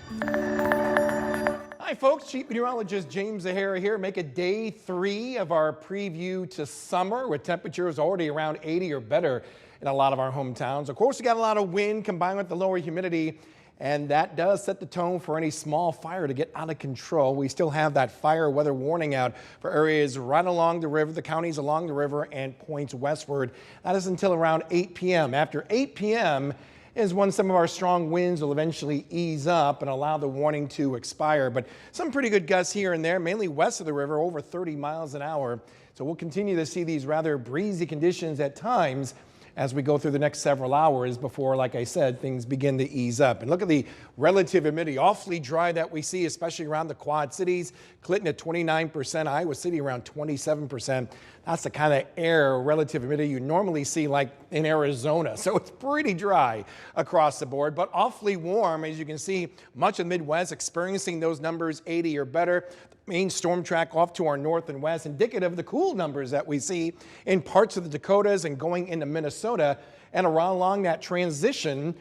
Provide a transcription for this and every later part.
Hi folks, Chief Meteorologist James Zahara here. Make it day 3 of our preview to summer with temperatures already around 80 or better in a lot of our hometowns. Of course, we got a lot of wind combined with the lower humidity, and that does set the tone for any small fire to get out of control. We still have that fire weather warning out for areas right along the river, the counties along the river and points westward. That is until around 8 p.m. After 8 p.m. is when some of our strong winds will eventually ease up and allow the warning to expire. But some pretty good gusts here and there, mainly west of the river, over 30 miles an hour. So we'll continue to see these rather breezy conditions at times as we go through the next several hours before, like I said, things begin to ease up. And look at the relative humidity, awfully dry that we see, especially around the Quad Cities. Clinton at 29%, Iowa City around 27%. That's the kind of air relative humidity you normally see like in Arizona. So it's pretty dry across the board, but awfully warm. As you can see, much of the Midwest experiencing those numbers 80 or better. The main storm track off to our north and west, indicative of the cool numbers that we see in parts of the Dakotas and going into Minnesota. And around along that transition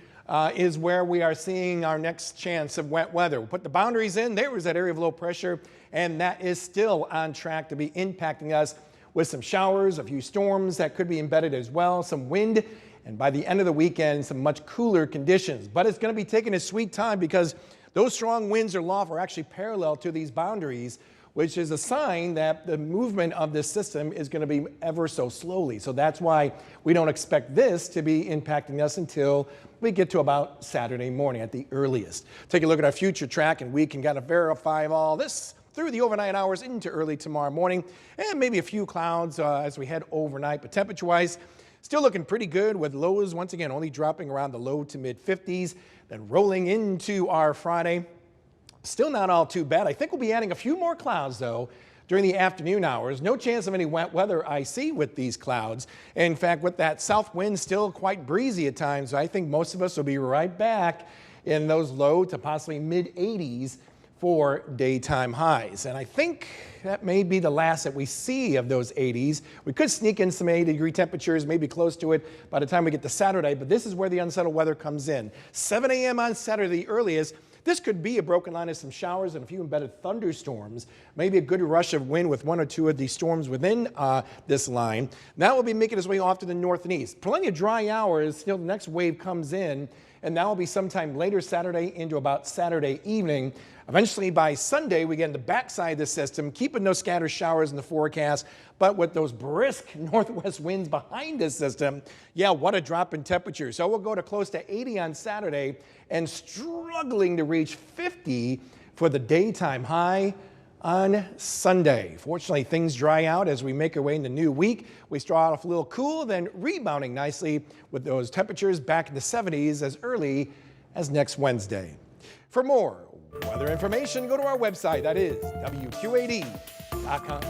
is where we are seeing our next chance of wet weather. We'll put the boundaries in. There was that area of low pressure, and that is still on track to be impacting us with some showers, a few storms that could be embedded as well, some wind, and by the end of the weekend, some much cooler conditions. But it's going to be taking a sweet time because those strong winds or loft are actually parallel to these boundaries, which is a sign that the movement of this system is going to be ever so slowly. So that's why we don't expect this to be impacting us until we get to about Saturday morning at the earliest. Take a look at our future track, and we can kind of verify all this through the overnight hours into early tomorrow morning, and maybe a few clouds as we head overnight. But temperature-wise, still looking pretty good with lows once again only dropping around the low to mid 50s. Then rolling into our Friday, still not all too bad. I think we'll be adding a few more clouds though during the afternoon hours. No chance of any wet weather I see with these clouds. In fact, with that south wind still quite breezy at times, I think most of us will be right back in those low to possibly mid 80s for daytime highs. And I think that may be the last that we see of those 80s. We could sneak in some 80-degree temperatures, maybe close to it by the time we get to Saturday, but this is where the unsettled weather comes in. 7 a.m. on Saturday, the earliest. This could be a broken line of some showers and a few embedded thunderstorms, maybe a good rush of wind with one or two of these storms within this line. That will be making its way off to the north and east. Plenty of dry hours till the next wave comes in, and that will be sometime later Saturday into about Saturday evening. Eventually by Sunday, we get in the backside of the system, keeping those scattered showers in the forecast, but with those brisk northwest winds behind this system, yeah, what a drop in temperature. So we'll go to close to 80 on Saturday and struggling to reach 50 for the daytime high on Sunday. Fortunately, things dry out as we make our way in the new week. We start off a little cool, then rebounding nicely with those temperatures back in the 70s as early as next Wednesday. For more weather information, go to our website. That is WQAD.com.